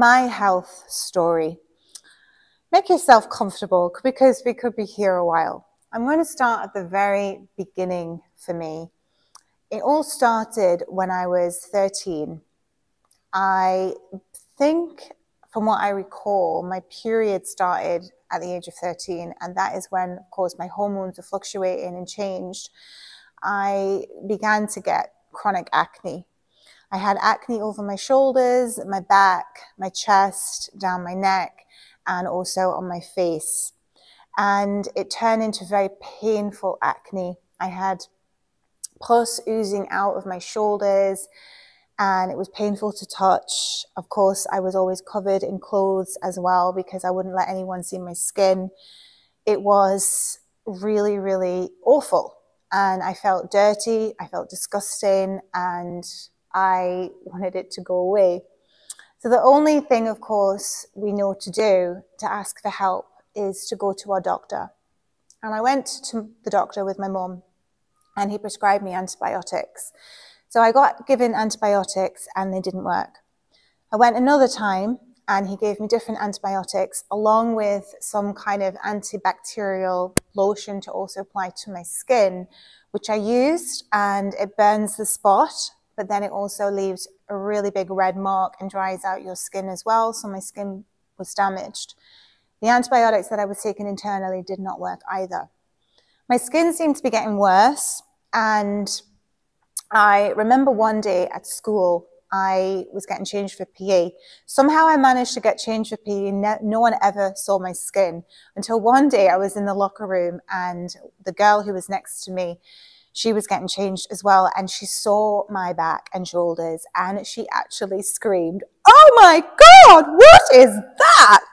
my health story. Make yourself comfortable because we could be here a while. I'm going to start at the very beginning for me. It all started when I was 13. I think, from what I recall, my period started at the age of 13, and that is when, of course, my hormones were fluctuating and changed. I began to get chronic acne. I had acne over my shoulders, my back, my chest, down my neck, and also on my face. And it turned into very painful acne. I had pus oozing out of my shoulders, and it was painful to touch. Of course, I was always covered in clothes as well because I wouldn't let anyone see my skin. It was really, really awful. And I felt dirty, I felt disgusting, and I wanted it to go away. So the only thing, of course, we know to do to ask for help is to go to our doctor. And I went to the doctor with my mum, and he prescribed me antibiotics. So I got given antibiotics and they didn't work. I went another time and he gave me different antibiotics along with some kind of antibacterial lotion to also apply to my skin, which I used, and it burns the spot, but then it also leaves a really big red mark and dries out your skin as well. So my skin was damaged. The antibiotics that I was taking internally did not work either. My skin seemed to be getting worse, and I remember one day at school, I was getting changed for PE. Somehow I managed to get changed for PE. No one ever saw my skin until one day I was in the locker room and the girl who was next to me, she was getting changed as well. And she saw my back and shoulders and she actually screamed, "Oh my God, what is that?"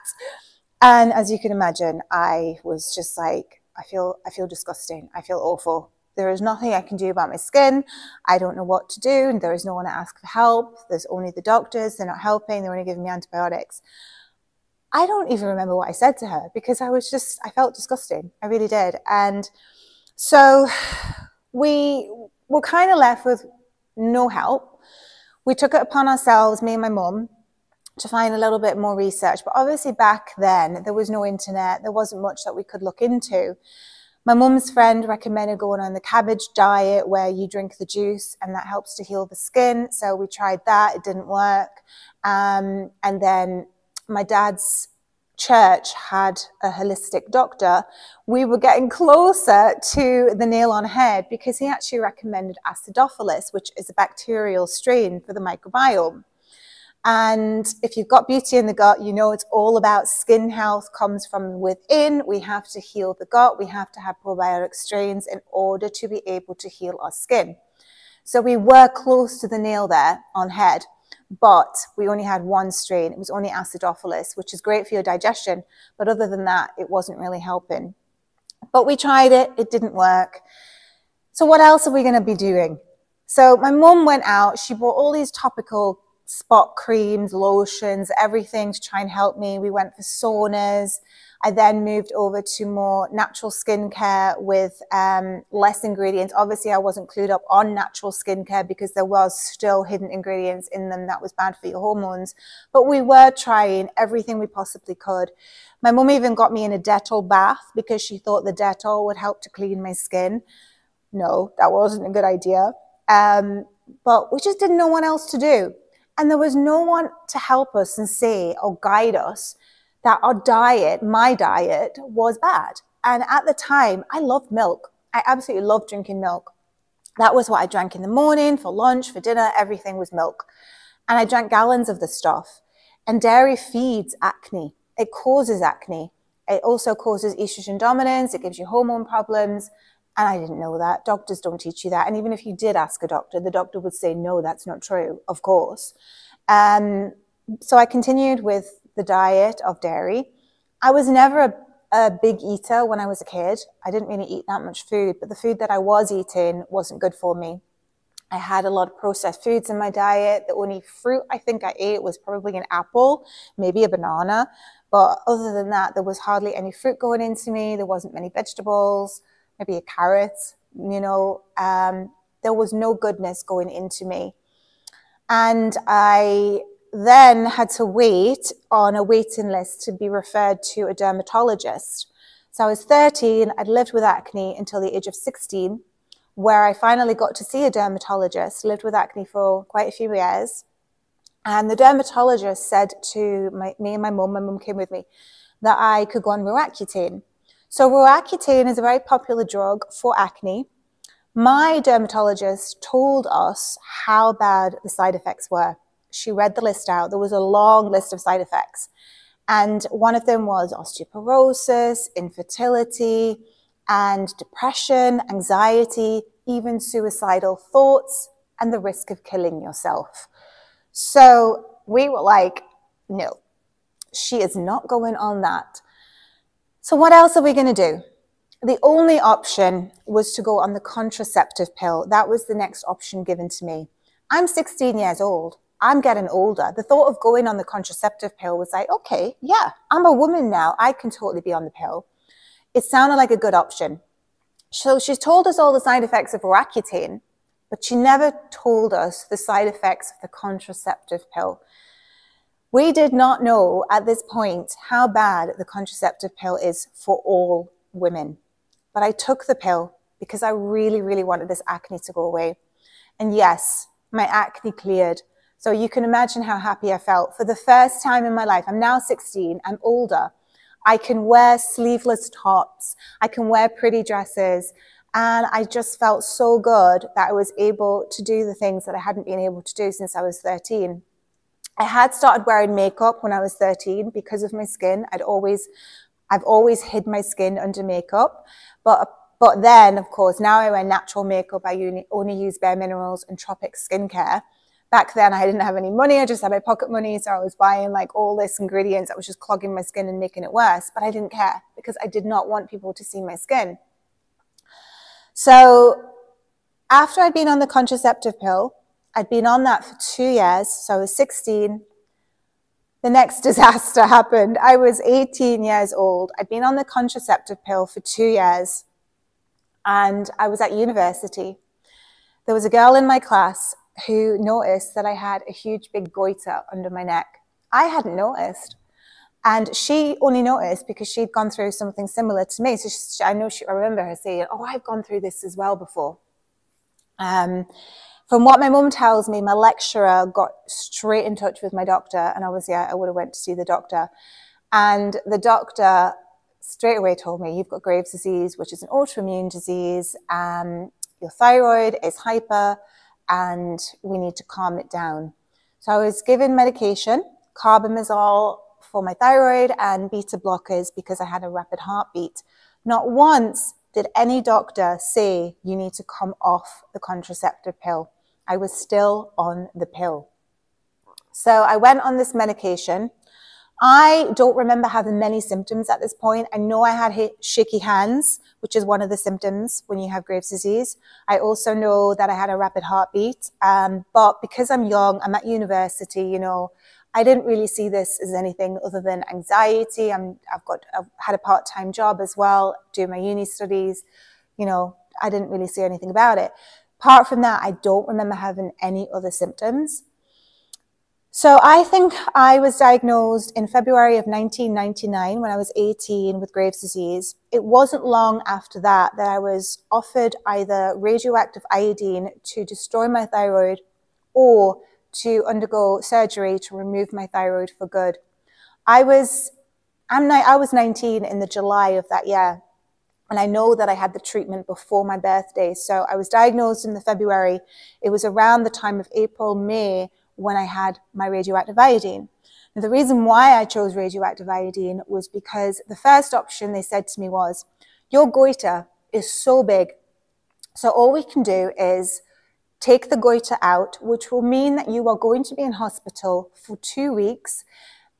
And as you can imagine, I was just like, I feel disgusting. I feel awful. There is nothing I can do about my skin. I don't know what to do. And there is no one to ask for help. There's only the doctors. They're not helping. They're only giving me antibiotics. I don't even remember what I said to her because I felt disgusting. I really did. And so we were kind of left with no help. We took it upon ourselves, me and my mum, to find a little bit more research. But obviously back then, there was no internet. There wasn't much that we could look into. My mum's friend recommended going on the cabbage diet where you drink the juice and that helps to heal the skin. So we tried that. It didn't work. And then my dad's church had a holistic doctor. We were getting closer to the nail on head because he actually recommended acidophilus, which is a bacterial strain for the microbiome. And if you've got beauty in the gut, you know it's all about skin health comes from within. We have to heal the gut. We have to have probiotic strains in order to be able to heal our skin. So we were close to the nail there on head, but we only had one strain. It was only acidophilus, which is great for your digestion. But other than that, it wasn't really helping. But we tried it. It didn't work. So what else are we going to be doing? So my mum went out. She bought all these topical spot creams, lotions, everything to try and help me. We went for saunas. I then moved over to more natural skincare with less ingredients. Obviously, I wasn't clued up on natural skincare because there was still hidden ingredients in them that was bad for your hormones. But we were trying everything we possibly could. My mum even got me in a Dettol bath because she thought the Dettol would help to clean my skin. No, that wasn't a good idea. But we just didn't know what else to do. And there was no one to help us and say or guide us that our diet, my diet, was bad. And at the time, I loved milk. I absolutely loved drinking milk. That was what I drank in the morning, for lunch, for dinner, everything was milk. And I drank gallons of the stuff. And dairy feeds acne. It causes acne. It also causes estrogen dominance. It gives you hormone problems. And I didn't know that. Doctors don't teach you that. And even if you did ask a doctor, the doctor would say, no, that's not true, of course. So I continued with the diet of dairy. I was never a big eater when I was a kid. I didn't really eat that much food, but the food that I was eating wasn't good for me. I had a lot of processed foods in my diet. The only fruit I think I ate was probably an apple, maybe a banana. But other than that, there was hardly any fruit going into me. There wasn't many vegetables. Maybe a carrot, you know, there was no goodness going into me. And I then had to wait on a waiting list to be referred to a dermatologist. So I was 13, I'd lived with acne until the age of 16, where I finally got to see a dermatologist, lived with acne for quite a few years. And the dermatologist said to me and my mum came with me, that I could go on Radioactive. So Radioactive is a very popular drug for acne. My dermatologist told us how bad the side effects were. She read the list out. There was a long list of side effects. And one of them was osteoporosis, infertility, and depression, anxiety, even suicidal thoughts, and the risk of killing yourself. So we were like, no, she is not going on that. So what else are we going to do? The only option was to go on the contraceptive pill. That was the next option given to me. I'm 16 years old. I'm getting older. The thought of going on the contraceptive pill was like, okay, yeah, I'm a woman now. I can totally be on the pill. It sounded like a good option. So she told us all the side effects of Roaccutane, but she never told us the side effects of the contraceptive pill. We did not know at this point how bad the contraceptive pill is for all women. But I took the pill because I really, really wanted this acne to go away. And yes, my acne cleared. So you can imagine how happy I felt. For the first time in my life, I'm now 16, I'm older. I can wear sleeveless tops. I can wear pretty dresses. And I just felt so good that I was able to do the things that I hadn't been able to do since I was 13. I had started wearing makeup when I was 13 because of my skin. I've always hid my skin under makeup. But then, of course, now I wear natural makeup. I only use Bare Minerals and Tropic skincare. Back then, I didn't have any money. I just had my pocket money. So I was buying like all this ingredients that was just clogging my skin and making it worse. But I didn't care because I did not want people to see my skin. So after I'd been on the contraceptive pill, I'd been on that for 2 years. So I was 16. The next disaster happened. I was 18 years old. I'd been on the contraceptive pill for 2 years. And I was at university. There was a girl in my class who noticed that I had a huge big goiter under my neck. I hadn't noticed. And she only noticed because she'd gone through something similar to me. So I remember her saying, oh, I've gone through this as well before. From what my mum tells me, my lecturer got straight in touch with my doctor. And I would have went to see the doctor. And the doctor straight away told me, you've got Graves' disease, which is an autoimmune disease. Your thyroid is hyper and we need to calm it down. So I was given medication, carbamazole for my thyroid and beta blockers because I had a rapid heartbeat. Not once did any doctor say you need to come off the contraceptive pill. I was still on the pill. So I went on this medication. I don't remember having many symptoms at this point. I know I had shaky hands, which is one of the symptoms when you have Graves' disease. I also know that I had a rapid heartbeat. But because I'm young, I'm at university, you know, I didn't really see this as anything other than anxiety. I've had a part-time job as well, doing my uni studies. You know, I didn't really see anything about it. Apart from that, I don't remember having any other symptoms. So I think I was diagnosed in February of 1999 when I was 18 with Graves' disease. It wasn't long after that that I was offered either radioactive iodine to destroy my thyroid or to undergo surgery to remove my thyroid for good. I was 19 in the July of that year. And I know that I had the treatment before my birthday. So I was diagnosed in the February. It was around the time of April, May, when I had my radioactive iodine. Now, the reason why I chose radioactive iodine was because the first option they said to me was, your goiter is so big. So all we can do is take the goiter out, which will mean that you are going to be in hospital for 2 weeks.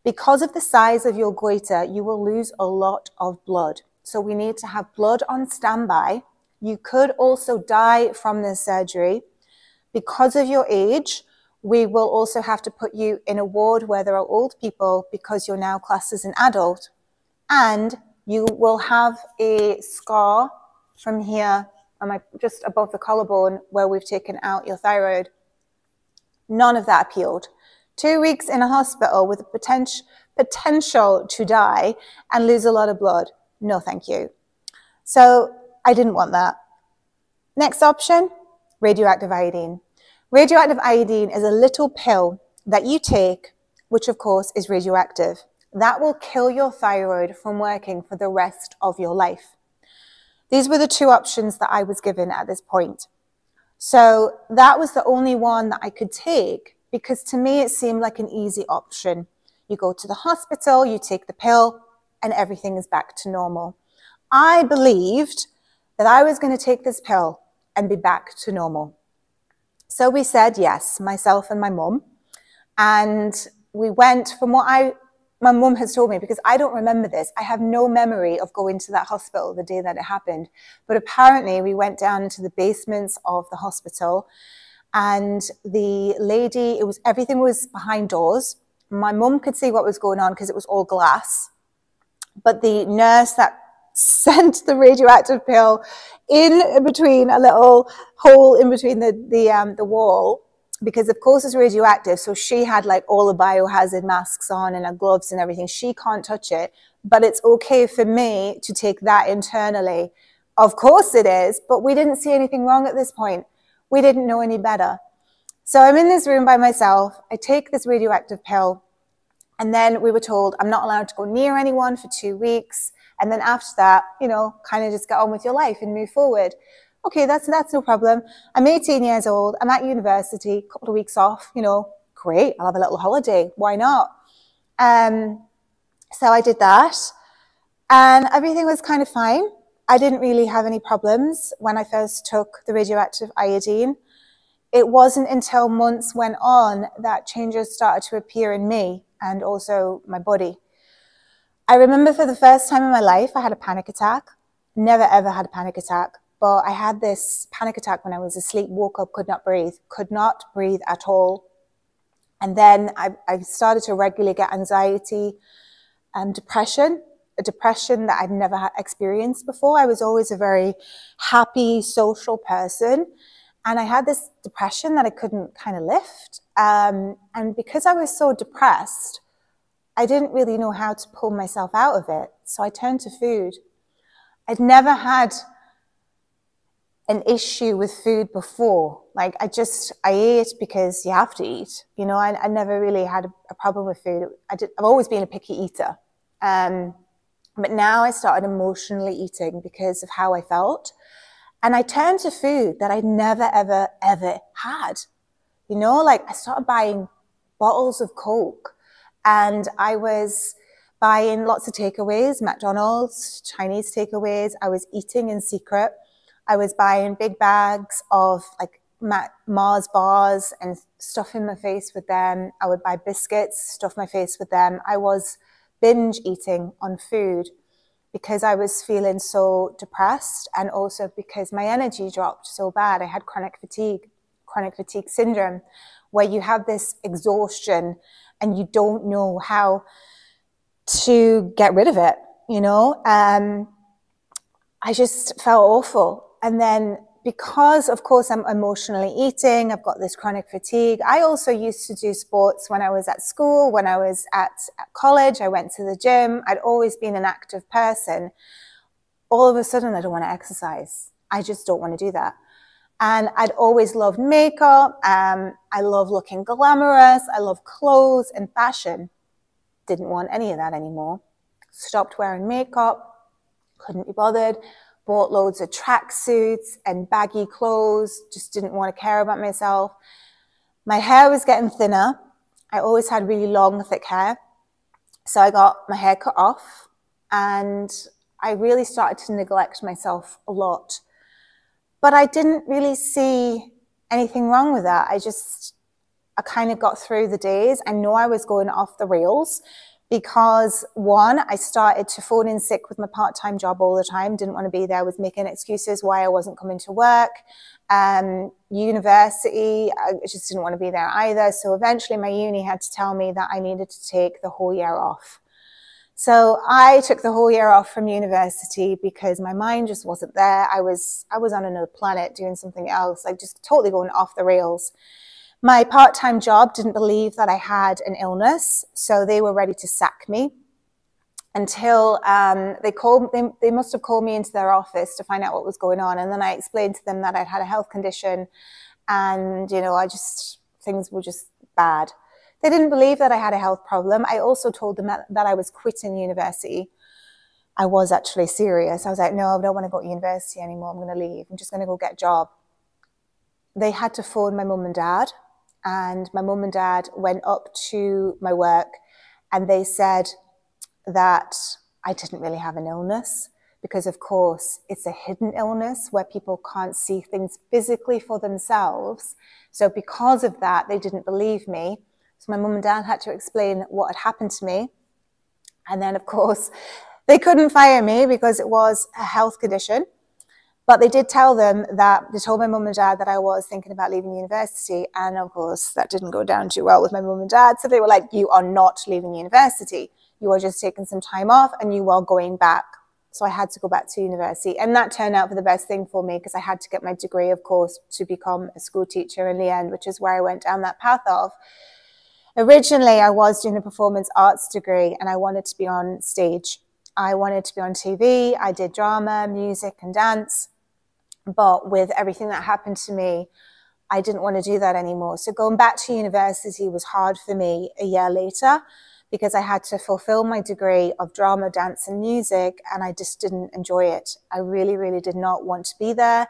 Because of the size of your goiter, you will lose a lot of blood. So we need to have blood on standby. You could also die from this surgery. Because of your age, we will also have to put you in a ward where there are old people because you're now classed as an adult. And you will have a scar from here, just above the collarbone, where we've taken out your thyroid. None of that appealed. 2 weeks in a hospital with a potential to die and lose a lot of blood. No, thank you. So I didn't want that. Next option, radioactive iodine. Radioactive iodine is a little pill that you take, which of course is radioactive. That will kill your thyroid from working for the rest of your life. These were the two options that I was given at this point. So that was the only one that I could take, because to me it seemed like an easy option. You go to the hospital, you take the pill, and everything is back to normal. I believed that I was going to take this pill and be back to normal. So we said yes, myself and my mum. And we went from what my mum has told me, because I don't remember this. I have no memory of going to that hospital the day that it happened. But apparently we went down into the basements of the hospital, and the lady, everything was behind doors. My mum could see what was going on because it was all glass. But the nurse that sent the radioactive pill in between a little hole in between the wall, because of course it's radioactive. So she had like all the biohazard masks on and her gloves and everything. She can't touch it, but it's okay for me to take that internally. Of course it is, but we didn't see anything wrong at this point. We didn't know any better. So I'm in this room by myself. I take this radioactive pill, and then we were told I'm not allowed to go near anyone for 2 weeks. And then after that, kind of just get on with your life and move forward. Okay, that's no problem. I'm 18 years old. I'm at university, a couple of weeks off, great. I'll have a little holiday. Why not? So I did that, and everything was kind of fine. I didn't really have any problems when I first took the radioactive iodine. It wasn't until months went on that changes started to appear in me and also my body. I remember for the first time in my life, I had a panic attack. Never ever had a panic attack, but I had this panic attack when I was asleep, woke up, could not breathe at all. And then I started to regularly get anxiety and depression, a depression that I'd never experienced before. I was always a very happy, social person. And I had this depression that I couldn't kind of lift. And because I was so depressed, I didn't really know how to pull myself out of it. So I turned to food. I'd never had an issue with food before. Like I ate because you have to eat. I never really had a problem with food. I've always been a picky eater. But now I started emotionally eating because of how I felt. And I turned to food that I'd never, ever, ever had. I started buying bottles of Coke, and I was buying lots of takeaways, McDonald's, Chinese takeaways. I was eating in secret. I was buying big bags of like Mars bars and stuffing my face with them. I would buy biscuits, stuff my face with them. I was binge eating on food because I was feeling so depressed, and also because my energy dropped so bad. I had chronic fatigue syndrome, where you have this exhaustion and you don't know how to get rid of it, I just felt awful. And then because, of course, I'm emotionally eating, I've got this chronic fatigue. I also used to do sports when I was at school, when I was at college. I went to the gym. I'd always been an active person. All of a sudden, I don't want to exercise. I just don't want to do that. And I'd always loved makeup. I love looking glamorous. I love clothes and fashion. Didn't want any of that anymore. Stopped wearing makeup. Couldn't be bothered. Bought loads of tracksuits and baggy clothes. Just didn't want to care about myself. My hair was getting thinner. I always had really long, thick hair. So I got my hair cut off, and I really started to neglect myself a lot. But I didn't really see anything wrong with that. I kind of got through the days. I know I was going off the rails because, one, I started to phone in sick with my part-time job all the time. Didn't want to be there. Was making excuses why I wasn't coming to work. University, I just didn't want to be there either. So eventually my uni had to tell me that I needed to take the whole year off. So I took the whole year off from university because my mind just wasn't there. I was on another planet doing something else, like just totally going off the rails. My part-time job didn't believe that I had an illness, so they were ready to sack me until they must have called me into their office to find out what was going on. And then I explained to them that I'd had a health condition and, things were just bad. They didn't believe that I had a health problem. I also told them that I was quitting university. I was actually serious. I was like, no, I don't want to go to university anymore. I'm going to leave. I'm just going to go get a job. They had to phone my mum and dad. And my mum and dad went up to my work and they said that I didn't really have an illness because, of course, it's a hidden illness where people can't see things physically for themselves. So because of that, they didn't believe me. So my mum and dad had to explain what had happened to me. And then, of course, they couldn't fire me because it was a health condition. But they did tell them that, they told my mum and dad that I was thinking about leaving university. And of course, that didn't go down too well with my mum and dad. So they were like, you are not leaving university. You are just taking some time off and you are going back. So I had to go back to university. And that turned out for the best thing for me because I had to get my degree, of course, to become a school teacher in the end, which is where I went down that path of. Originally, I was doing a performance arts degree and I wanted to be on stage. I wanted to be on TV. I did drama, music and dance. But with everything that happened to me, I didn't want to do that anymore. So going back to university was hard for me a year later because I had to fulfill my degree of drama, dance and music, and I just didn't enjoy it. I really, really did not want to be there.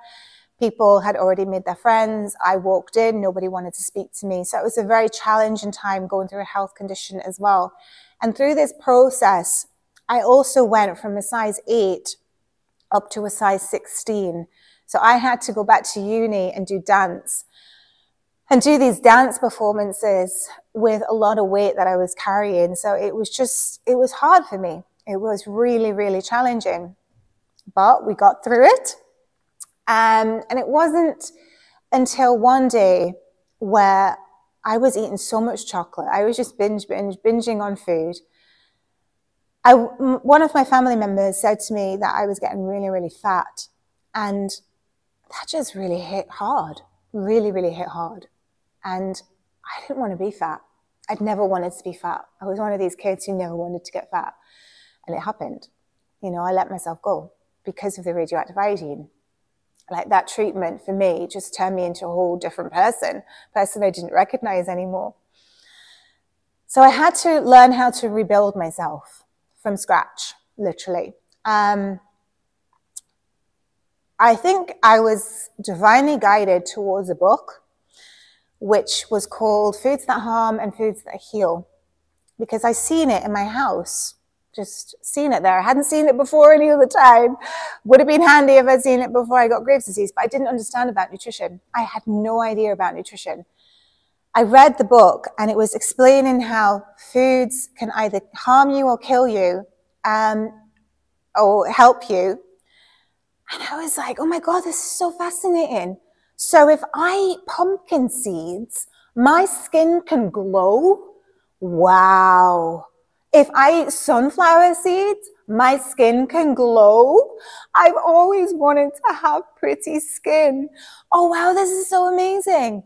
People had already made their friends. I walked in, nobody wanted to speak to me. So it was a very challenging time going through a health condition as well. And through this process, I also went from a size 8 up to a size 16. So I had to go back to uni and do dance and do these dance performances with a lot of weight that I was carrying. So it was hard for me. It was really, really challenging, but we got through it. And it wasn't until one day where I was eating so much chocolate. I was just binging on food. One of my family members said to me that I was getting really, really fat. And that just really hit hard, really, really hit hard. And I didn't want to be fat. I'd never wanted to be fat. I was one of these kids who never wanted to get fat. And it happened. I let myself go because of the radioactive iodine. Like that treatment for me just turned me into a whole different person I didn't recognize anymore. So I had to learn how to rebuild myself from scratch, literally. I think I was divinely guided towards a book, which was called Foods That Harm and Foods That Heal, because I seen it in my house, just seen it there. I hadn't seen it before any other time. Would have been handy if I'd seen it before I got Graves' disease, but I didn't understand about nutrition. I had no idea about nutrition. I read the book and it was explaining how foods can either harm you or kill you, or help you. And I was like, oh my God, this is so fascinating. So if I eat pumpkin seeds, my skin can glow? Wow. If I eat sunflower seeds, my skin can glow? I've always wanted to have pretty skin. Oh wow, this is so amazing.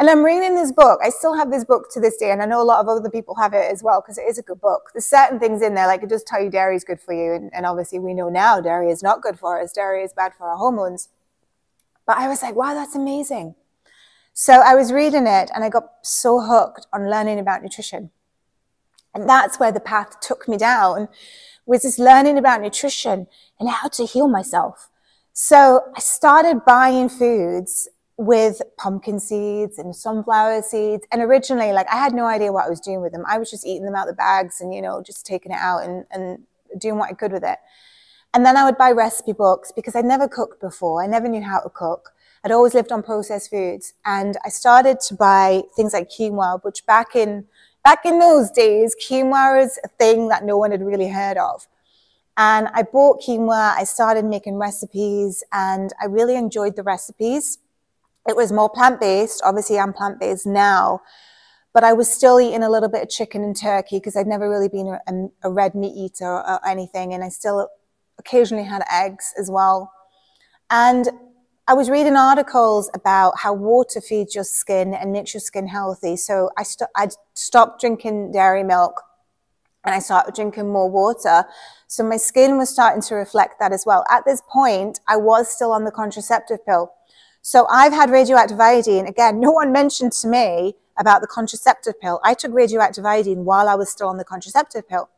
And I'm reading this book. I still have this book to this day, and I know a lot of other people have it as well because it is a good book. There's certain things in there, like it does tell you dairy is good for you, and obviously we know now dairy is not good for us. Dairy is bad for our hormones. But I was like, wow, that's amazing. So I was reading it, and I got so hooked on learning about nutrition. And that's where the path took me down, was this learning about nutrition and how to heal myself. So I started buying foods with pumpkin seeds and sunflower seeds. And originally, like, I had no idea what I was doing with them. I was just eating them out of the bags and, just taking it out and doing what I could with it. And then I would buy recipe books because I'd never cooked before. I never knew how to cook. I'd always lived on processed foods. And I started to buy things like quinoa, which back in those days, quinoa is a thing that no one had really heard of. And I bought quinoa. I started making recipes and I really enjoyed the recipes. It was more plant-based. Obviously, I'm plant-based now, but I was still eating a little bit of chicken and turkey because I'd never really been a red meat eater or anything. And I still occasionally had eggs as well. And I was reading articles about how water feeds your skin and makes your skin healthy. So I stopped drinking dairy milk and I started drinking more water. So my skin was starting to reflect that as well. At this point, I was still on the contraceptive pill. So I've had radioactive iodine. Again, no one mentioned to me about the contraceptive pill. I took radioactive iodine while I was still on the contraceptive pill.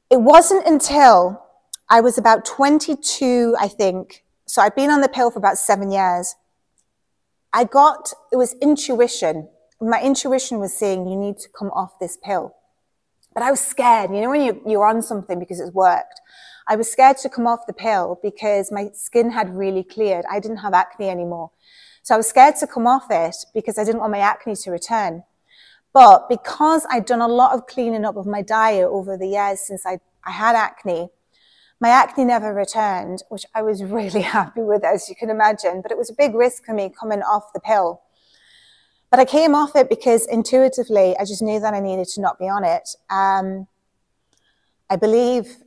It wasn't until I was about 22, I think. So I'd been on the pill for about 7 years. It was intuition. My intuition was saying, you need to come off this pill. But I was scared. You know, when you're on something because it's worked. I was scared to come off the pill because my skin had really cleared. I didn't have acne anymore. So I was scared to come off it because I didn't want my acne to return. But because I'd done a lot of cleaning up of my diet over the years since I had acne, my acne never returned, which I was really happy with, as you can imagine. But it was a big risk for me coming off the pill. But I came off it because intuitively, I just knew that I needed to not be on it. I believe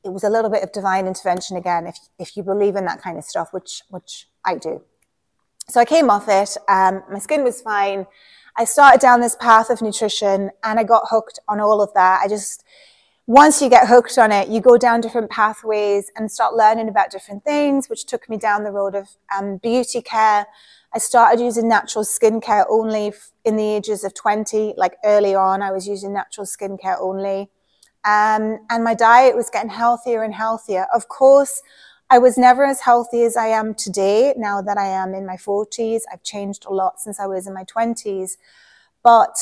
it was a little bit of divine intervention again, if you believe in that kind of stuff, which I do. So I came off it. My skin was fine. I started down this path of nutrition and I got hooked on all of that. Once you get hooked on it, you go down different pathways and start learning about different things, which took me down the road of beauty care. I started using natural skincare only in the ages of 20. Like early on, I was using natural skincare only. And my diet was getting healthier and healthier. Of course, I was never as healthy as I am today, now that I am in my 40s. I've changed a lot since I was in my 20s. But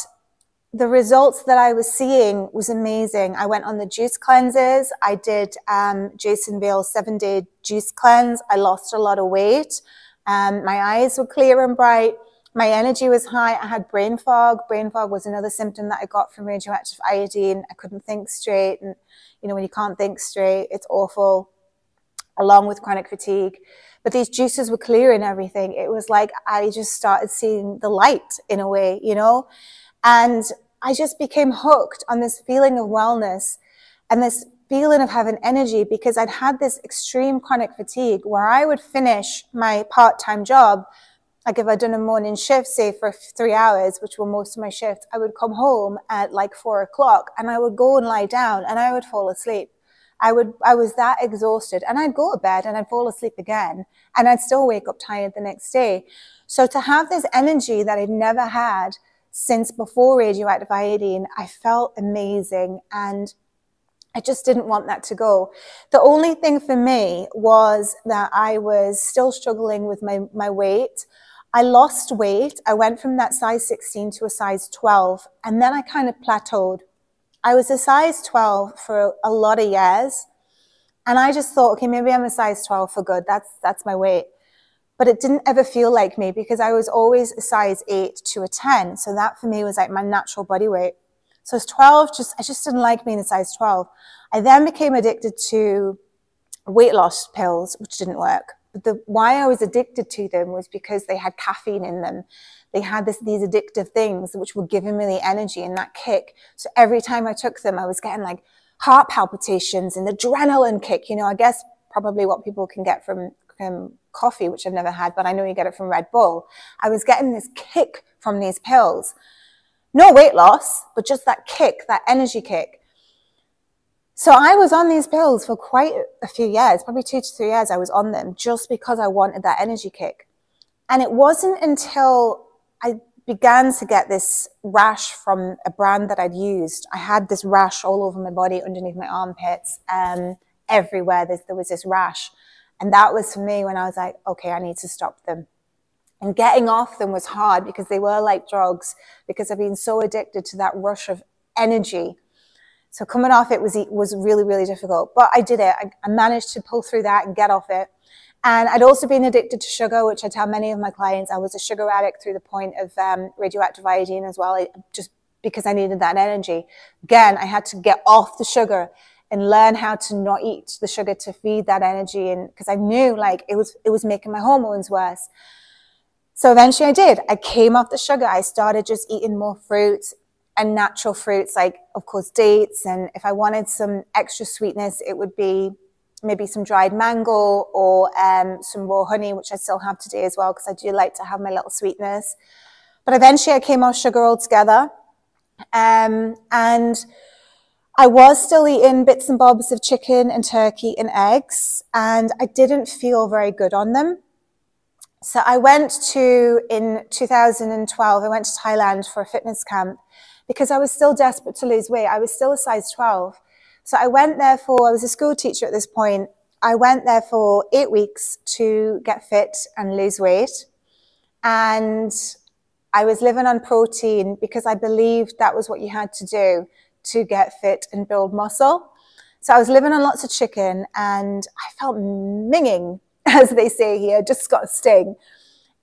the results that I was seeing was amazing. I went on the juice cleanses. I did Jason Vale's 7-day juice cleanse. I lost a lot of weight. My eyes were clear and bright. My energy was high. I had brain fog. Brain fog was another symptom that I got from radioactive iodine. I couldn't think straight. And, you know, when you can't think straight, it's awful, along with chronic fatigue. But these juices were clearing everything. It was like I just started seeing the light in a way, you know. And I just became hooked on this feeling of wellness and this feeling of having energy, because I'd had this extreme chronic fatigue where I would finish my part-time job. Like if I'd done a morning shift, say for 3 hours, which were most of my shifts, I would come home at like 4 o'clock and I would go and lie down and I would fall asleep. I was that exhausted, and I'd go to bed and I'd fall asleep again and I'd still wake up tired the next day. So to have this energy that I'd never had since before radioactive iodine, I felt amazing, and I just didn't want that to go. The only thing for me was that I was still struggling with my weight. I lost weight. I went from that size 16 to a size 12, and then I kind of plateaued. I was a size 12 for a lot of years, and I just thought, okay, maybe I'm a size 12 for good. That's my weight. But it didn't ever feel like me, because I was always a size 8 to a 10. So that for me was like my natural body weight. So as 12, I just didn't like being a size 12. I then became addicted to weight loss pills, which didn't work. But why I was addicted to them was because they had caffeine in them. They had these addictive things which were giving me the energy and that kick. So every time I took them, I was getting like heart palpitations and adrenaline kick. You know, I guess probably what people can get from coffee, which I've never had, but I know you get it from Red Bull. I was getting this kick from these pills. No weight loss, but just that kick, that energy kick. So I was on these pills for quite a few years, probably 2 to 3 years I was on them, just because I wanted that energy kick. And it wasn't until I began to get this rash from a brand that I'd used. I had this rash all over my body, underneath my armpits, everywhere there was this rash. And that was for me when I was like, okay, I need to stop them. And getting off them was hard, because they were like drugs, because I've been so addicted to that rush of energy. So coming off it was really, really difficult. But I did it. I managed to pull through that and get off it. And I'd also been addicted to sugar, which I tell many of my clients. I was a sugar addict through the point of radioactive iodine as well, just because I needed that energy. Again, I had to get off the sugar and learn how to not eat the sugar to feed that energy. And because I knew like it was making my hormones worse. So eventually I did. I came off the sugar. I started just eating more fruits and natural fruits, like of course dates. And if I wanted some extra sweetness, it would be maybe some dried mango or some raw honey, which I still have today as well, because I do like to have my little sweetness. But eventually I came off sugar altogether. And I was still eating bits and bobs of chicken and turkey and eggs, and I didn't feel very good on them. So in 2012, I went to Thailand for a fitness camp because I was still desperate to lose weight. I was still a size 12. So I was a school teacher at this point. I went there for 8 weeks to get fit and lose weight. And I was living on protein because I believed that was what you had to do to get fit and build muscle. So I was living on lots of chicken, and I felt minging, as they say here, just got a sting.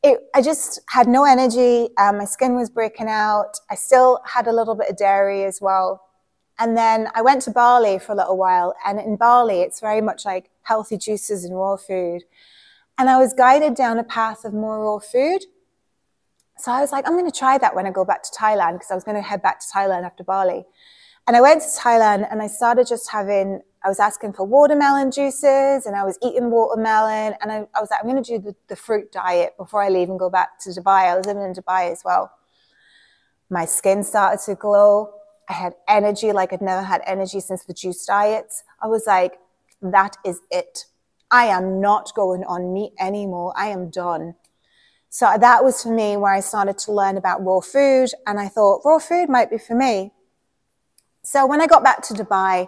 I just had no energy. My skin was breaking out. I still had a little bit of dairy as well. And then I went to Bali for a little while. And in Bali, it's very much like healthy juices and raw food. And I was guided down a path of more raw food. So I was like, I'm going to try that when I go back to Thailand, because I was going to head back to Thailand after Bali. And I went to Thailand and I started I was asking for watermelon juices, and I was eating watermelon. And I was like, I'm going to do the fruit diet before I leave and go back to Dubai. I was living in Dubai as well. My skin started to glow. I had energy like I'd never had energy since the juice diets. I was like, that is it. I am not going on meat anymore. I am done. So that was for me where I started to learn about raw food. And I thought raw food might be for me. So when I got back to Dubai,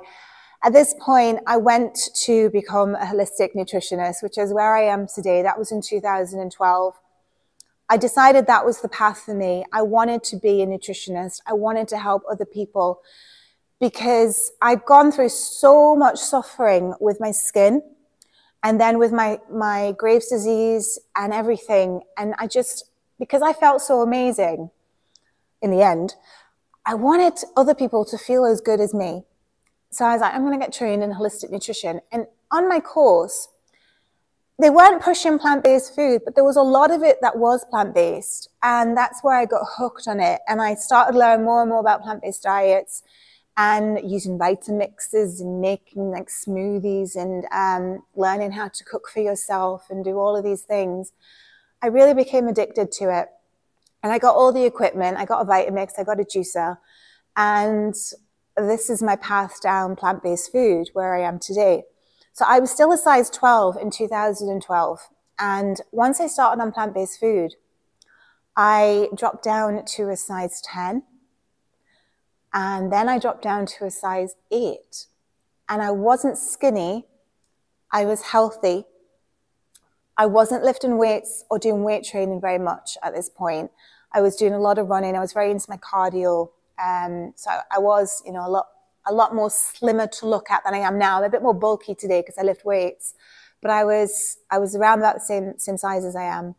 at this point, I went to become a holistic nutritionist, which is where I am today. That was in 2012. I decided that was the path for me. I wanted to be a nutritionist. I wanted to help other people because I'd gone through so much suffering with my skin and then with my Graves' disease and everything. And because I felt so amazing in the end, I wanted other people to feel as good as me. So I was like, I'm going to get trained in holistic nutrition. And on my course, they weren't pushing plant-based food, but there was a lot of it that was plant-based. And that's where I got hooked on it. And I started learning more and more about plant-based diets and using Vitamixes and making like smoothies and learning how to cook for yourself and do all of these things. I really became addicted to it. And I got all the equipment. I got a Vitamix, I got a juicer. And this is my path down plant-based food where I am today. So I was still a size 12 in 2012. And once I started on plant-based food, I dropped down to a size 10. And then I dropped down to a size 8. And I wasn't skinny. I was healthy. I wasn't lifting weights or doing weight training very much at this point. I was doing a lot of running. I was very into my cardio. So I was, a lot more slimmer to look at than I am now. I'm a bit more bulky today because I lift weights. But I was around about the same size as I am.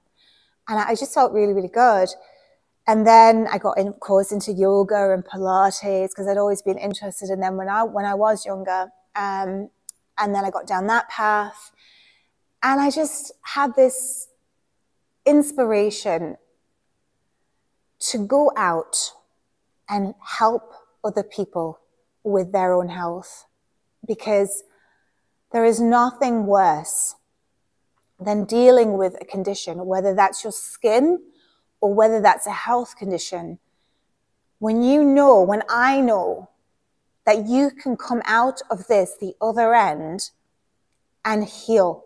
And I just felt really, really good. And then I got, of course, into yoga and Pilates because I'd always been interested in them when I was younger. And then I got down that path. And I just had this inspiration to go out and help other people with their own health, because there is nothing worse than dealing with a condition, whether that's your skin or whether that's a health condition. When I know that you can come out of this, the other end, and heal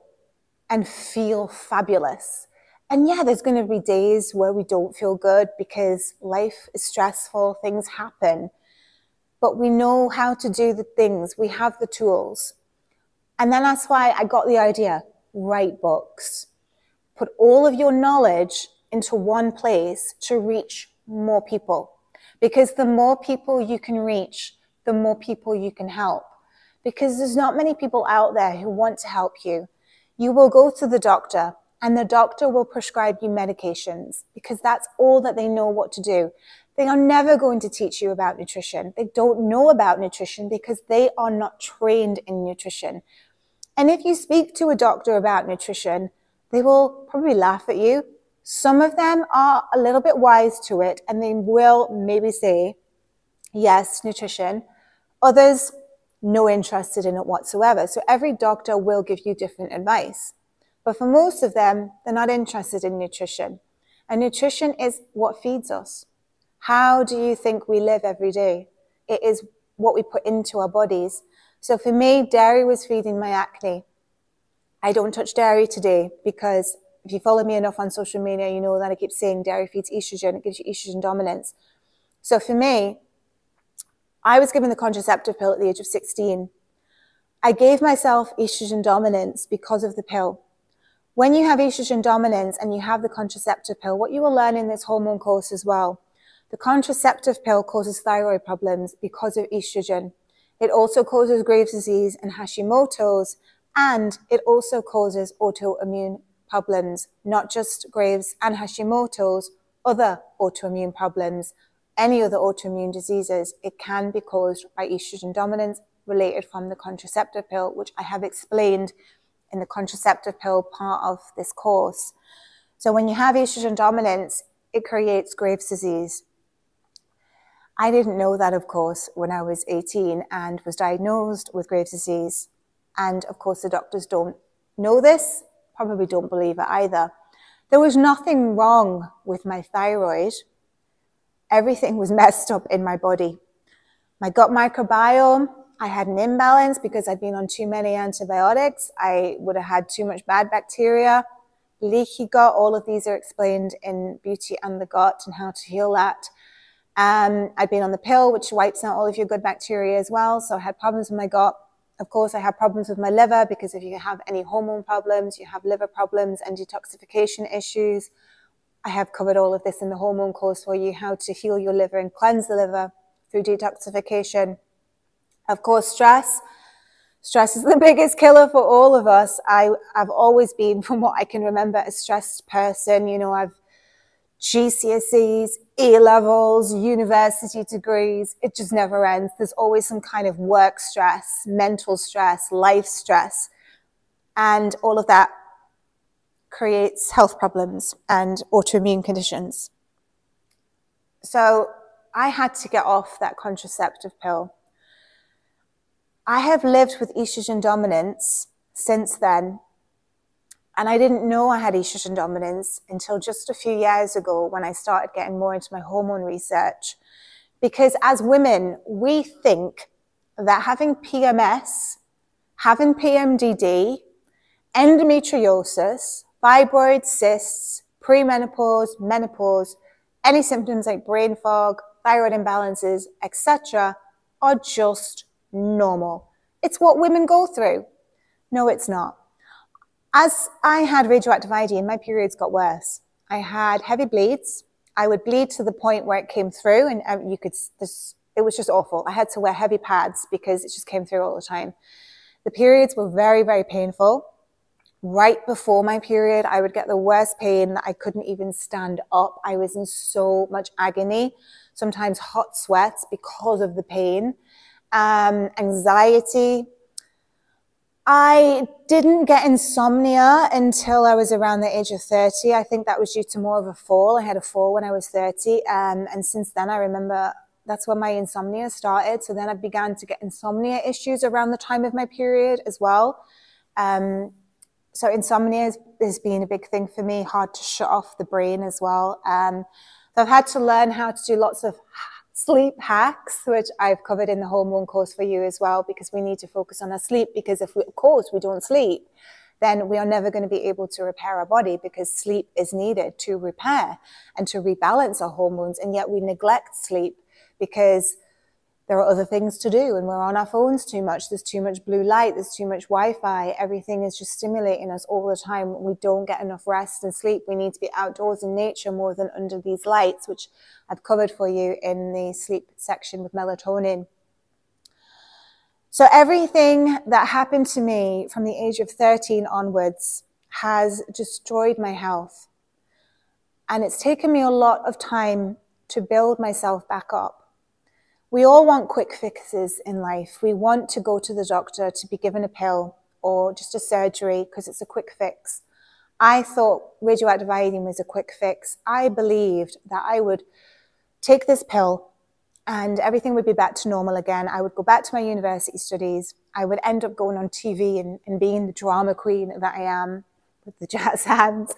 and feel fabulous. And yeah, there's going to be days where we don't feel good because life is stressful, things happen. But we know how to do the things. We have the tools. And then that's why I got the idea, write books. Put all of your knowledge into one place to reach more people. Because the more people you can reach, the more people you can help. Because there's not many people out there who want to help you. You will go to the doctor and the doctor will prescribe you medications because that's all that they know what to do. They are never going to teach you about nutrition. They don't know about nutrition because they are not trained in nutrition. And if you speak to a doctor about nutrition, they will probably laugh at you. Some of them are a little bit wise to it and they will maybe say, yes, nutrition. Others no interest in it whatsoever. So every doctor will give you different advice. But for most of them, they're not interested in nutrition. And nutrition is what feeds us. How do you think we live every day? It is what we put into our bodies. So for me, dairy was feeding my acne. I don't touch dairy today because if you follow me enough on social media, you know that I keep saying dairy feeds estrogen. It gives you estrogen dominance. So for me, I was given the contraceptive pill at the age of 16. I gave myself estrogen dominance because of the pill. When you have estrogen dominance and you have the contraceptive pill, what you will learn in this hormone course as well, the contraceptive pill causes thyroid problems because of estrogen. It also causes Graves' disease and Hashimoto's, and it also causes autoimmune problems, not just Graves and Hashimoto's, other autoimmune problems, any other autoimmune diseases. It can be caused by estrogen dominance related from the contraceptive pill, which I have explained in the contraceptive pill part of this course. So when you have estrogen dominance, it creates Graves' disease. I didn't know that, of course, when I was 18 and was diagnosed with Graves' disease. And of course, the doctors don't know this, probably don't believe it either. There was nothing wrong with my thyroid. Everything was messed up in my body. My gut microbiome, I had an imbalance because I'd been on too many antibiotics. I would have had too much bad bacteria, leaky gut. All of these are explained in Beauty and the Gut and how to heal that. I'd been on the pill, which wipes out all of your good bacteria as well. So I had problems with my gut. Of course, I had problems with my liver because if you have any hormone problems, you have liver problems and detoxification issues. I have covered all of this in the hormone course for you, how to heal your liver and cleanse the liver through detoxification. Of course, stress. Stress is the biggest killer for all of us. I've always been, from what I can remember, a stressed person. You know, I've GCSEs, A-levels, university degrees. It just never ends. There's always some kind of work stress, mental stress, life stress. And all of that creates health problems and autoimmune conditions. So I had to get off that contraceptive pill. I have lived with estrogen dominance since then. And I didn't know I had estrogen dominance until just a few years ago when I started getting more into my hormone research. Because as women, we think that having PMS, having PMDD, endometriosis, fibroid cysts, premenopause, menopause, any symptoms like brain fog, thyroid imbalances, etc., are just normal. It's what women go through. No, it's not. As I had radioactive iodine, my periods got worse. I had heavy bleeds. I would bleed to the point where it came through and it was just awful. I had to wear heavy pads because it just came through all the time. The periods were very, very painful. Right before my period, I would get the worst pain that I couldn't even stand up. I was in so much agony, sometimes hot sweats because of the pain, anxiety. I didn't get insomnia until I was around the age of 30. I think that was due to more of a fall. I had a fall when I was 30. And since then, I remember that's when my insomnia started. So then I began to get insomnia issues around the time of my period as well. So insomnia has been a big thing for me, hard to shut off the brain as well. So I've had to learn how to do lots of sleep hacks, which I've covered in the hormone course for you as well, because we need to focus on our sleep, because if we, of course we don't sleep, then we are never going to be able to repair our body, because sleep is needed to repair and to rebalance our hormones. And yet we neglect sleep because there are other things to do and we're on our phones too much. There's too much blue light. There's too much Wi-Fi. Everything is just stimulating us all the time. We don't get enough rest and sleep. We need to be outdoors in nature more than under these lights, which I've covered for you in the sleep section with melatonin. So everything that happened to me from the age of 13 onwards has destroyed my health. And it's taken me a lot of time to build myself back up. We all want quick fixes in life. We want to go to the doctor to be given a pill or just a surgery because it's a quick fix. I thought radioactive iodine was a quick fix. I believed that I would take this pill and everything would be back to normal again. I would go back to my university studies. I would end up going on TV and being the drama queen that I am with the jazz hands.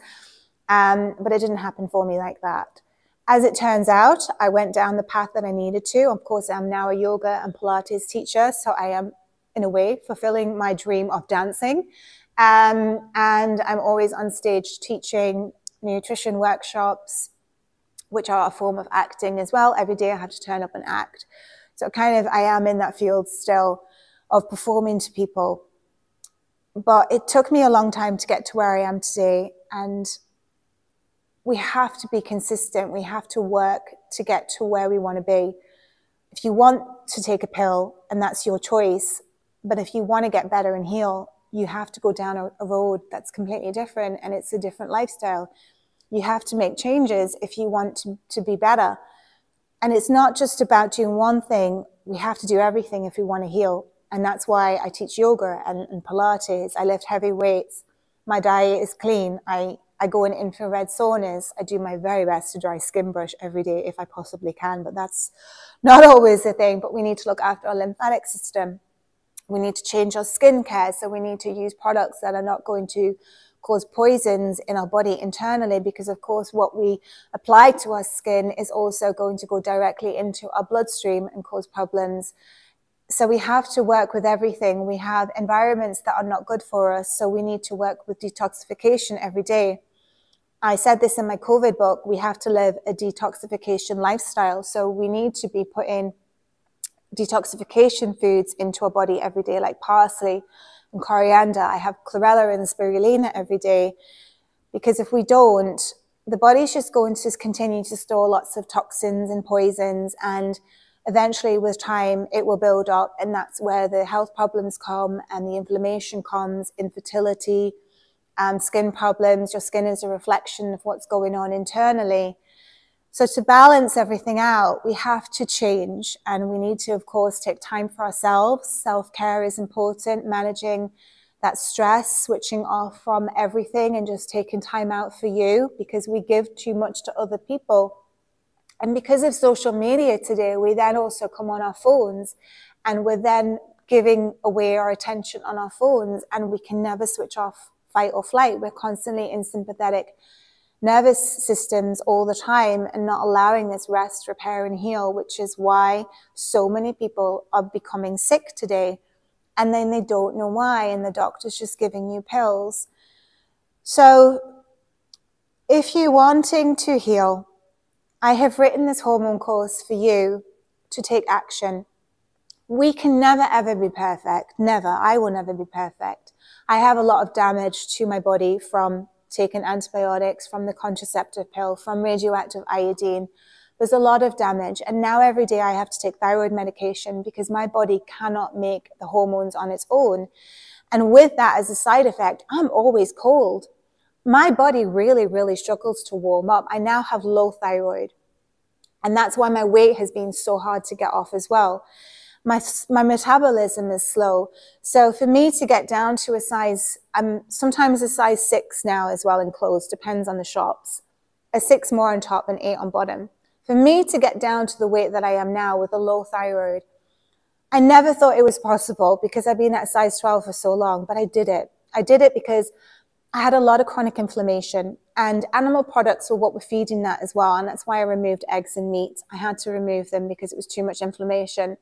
But it didn't happen for me like that. As it turns out, I went down the path that I needed to. Of course, I'm now a yoga and Pilates teacher, so I am, in a way, fulfilling my dream of dancing. And I'm always on stage teaching nutrition workshops, which are a form of acting as well. Every day I have to turn up and act. So I am in that field still of performing to people. But it took me a long time to get to where I am today. And we have to be consistent. We have to work to get to where we want to be. If you want to take a pill, and that's your choice, but if you want to get better and heal, you have to go down a road that's completely different, and it's a different lifestyle. You have to make changes if you want to be better. And it's not just about doing one thing. We have to do everything if we want to heal. And that's why I teach yoga and Pilates. I lift heavy weights. My diet is clean. I go in infrared saunas. I do my very best to dry skin brush every day if I possibly can, but that's not always the thing. But we need to look after our lymphatic system. We need to change our skincare. So we need to use products that are not going to cause poisons in our body internally, because of course what we apply to our skin is also going to go directly into our bloodstream and cause problems. So we have to work with everything. We have environments that are not good for us, so we need to work with detoxification every day. I said this in my COVID book, we have to live a detoxification lifestyle. So we need to be putting detoxification foods into our body every day, like parsley and coriander. I have chlorella and spirulina every day, because if we don't, the body's just going to continue to store lots of toxins and poisons, and eventually with time it will build up, and that's where the health problems come and the inflammation comes, infertility, skin problems. Your skin is a reflection of what's going on internally. So to balance everything out, we have to change, and we need to, of course, take time for ourselves. Self-care is important, managing that stress, switching off from everything and just taking time out for you, because we give too much to other people. And because of social media today, we then also come on our phones, and we're then giving away our attention on our phones, and we can never switch off fight or flight. We're constantly in sympathetic nervous systems all the time and not allowing this rest, repair, and heal, which is why so many people are becoming sick today. And then they don't know why, and the doctor's just giving you pills. So if you're wanting to heal, I have written this hormone course for you to take action. We can never, ever be perfect. Never. I will never be perfect. I have a lot of damage to my body from taking antibiotics, from the contraceptive pill, from radioactive iodine. There's a lot of damage. And now every day I have to take thyroid medication because my body cannot make the hormones on its own. And with that as a side effect, I'm always cold. My body really, really struggles to warm up. I now have low thyroid. And that's why my weight has been so hard to get off as well. My metabolism is slow. So for me to get down to a size, I'm sometimes a size 6 now as well in clothes, depends on the shops. A 6 more on top and 8 on bottom. For me to get down to the weight that I am now with a low thyroid, I never thought it was possible because I've been at size 12 for so long, but I did it. I did it because I had a lot of chronic inflammation, and animal products were what were feeding that as well. And that's why I removed eggs and meat. I had to remove them because it was too much inflammation.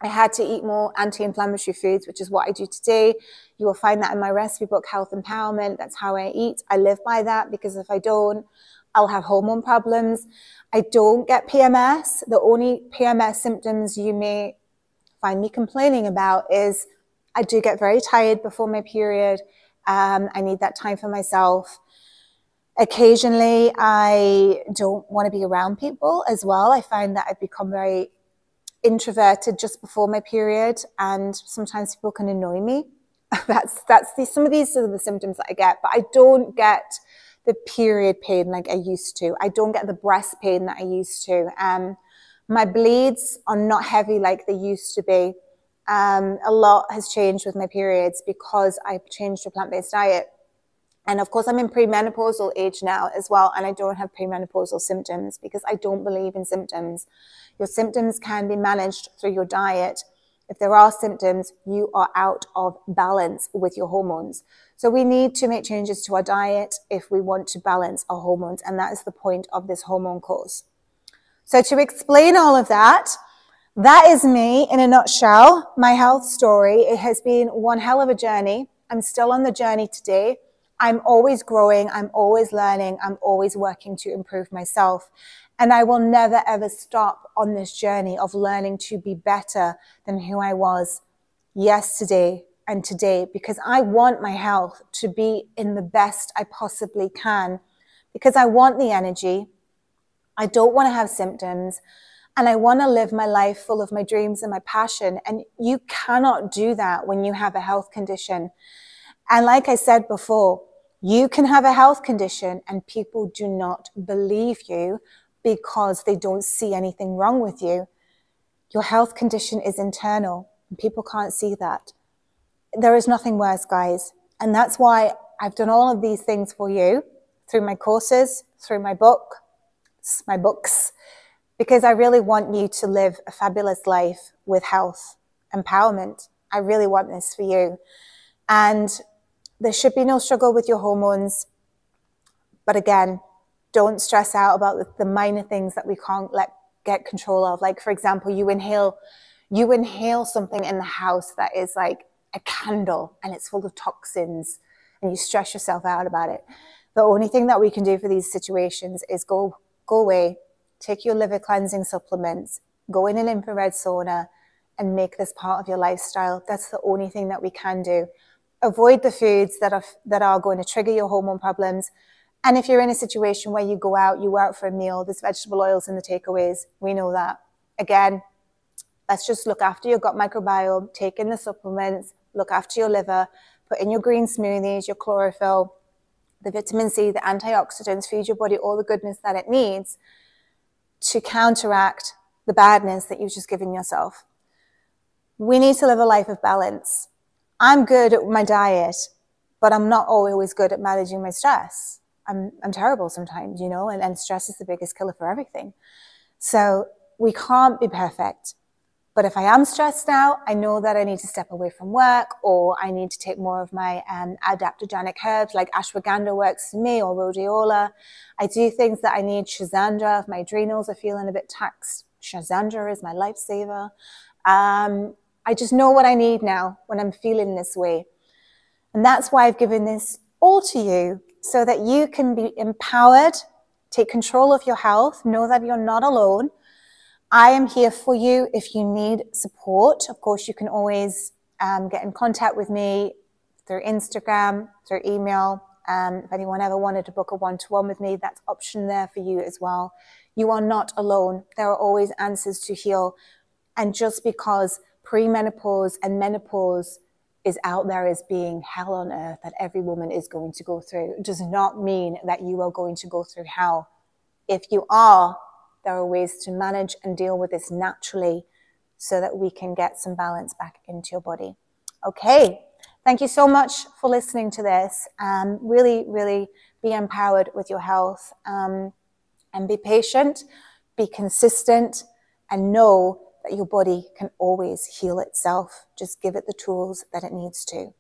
I had to eat more anti-inflammatory foods, which is what I do today. You will find that in my recipe book, Health Empowerment. That's how I eat. I live by that because if I don't, I'll have hormone problems. I don't get PMS. The only PMS symptoms you may find me complaining about is I do get very tired before my period. I need that time for myself. Occasionally, I don't want to be around people as well. I find that I've become very introverted just before my period, and sometimes people can annoy me. Some of these are the symptoms that I get, but I don't get the period pain like I used to. I don't get the breast pain that I used to. My bleeds are not heavy like they used to be. A lot has changed with my periods because I've changed to a plant-based diet. And of course, I'm in premenopausal age now as well, and I don't have premenopausal symptoms because I don't believe in symptoms. Your symptoms can be managed through your diet. If there are symptoms, you are out of balance with your hormones. So we need to make changes to our diet if we want to balance our hormones, and that is the point of this hormone course. So to explain all of that, that is me in a nutshell, my health story. It has been one hell of a journey. I'm still on the journey today. I'm always growing. I'm always learning. I'm always working to improve myself. And I will never, ever stop on this journey of learning to be better than who I was yesterday and today, because I want my health to be in the best I possibly can, because I want the energy. I don't want to have symptoms, and I want to live my life full of my dreams and my passion. And you cannot do that when you have a health condition. And like I said before, you can have a health condition and people do not believe you because they don't see anything wrong with you. Your health condition is internal and people can't see that. There is nothing worse, guys. And that's why I've done all of these things for you through my courses, through my books, because I really want you to live a fabulous life with health, empowerment. I really want this for you. And there should be no struggle with your hormones. But again, don't stress out about the minor things that we can't get control of. Like, for example, you inhale something in the house that is like a candle and it's full of toxins and you stress yourself out about it. The only thing that we can do for these situations is go away, take your liver cleansing supplements, go in an infrared sauna and make this part of your lifestyle. That's the only thing that we can do. Avoid the foods that are going to trigger your hormone problems. And if you're in a situation where you go out for a meal, there's vegetable oils in the takeaways. We know that. Again, let's just look after your gut microbiome, take in the supplements, look after your liver, put in your green smoothies, your chlorophyll, the vitamin C, the antioxidants, feed your body all the goodness that it needs to counteract the badness that you've just given yourself. We need to live a life of balance. I'm good at my diet, but I'm not always good at managing my stress. I'm terrible sometimes, and stress is the biggest killer for everything. So we can't be perfect. But if I am stressed out, I know that I need to step away from work, or I need to take more of my adaptogenic herbs like ashwagandha works for me, or rhodiola. I do things that I need. Schisandra, if my adrenals are feeling a bit taxed, Schisandra is my lifesaver. I just know what I need now when I'm feeling this way. And that's why I've given this all to you, so that you can be empowered, take control of your health, know that you're not alone. I am here for you if you need support. Of course, you can always get in contact with me through Instagram, through email. If anyone ever wanted to book a one-to-one with me, that's option there for you as well. You are not alone. There are always answers to heal. And just because premenopause and menopause is out there as being hell on earth that every woman is going to go through, does not mean that you are going to go through hell. If you are, there are ways to manage and deal with this naturally so that we can get some balance back into your body. Okay, thank you so much for listening to this. Really, really be empowered with your health, and be patient, be consistent, and know that your body can always heal itself. Just give it the tools that it needs to.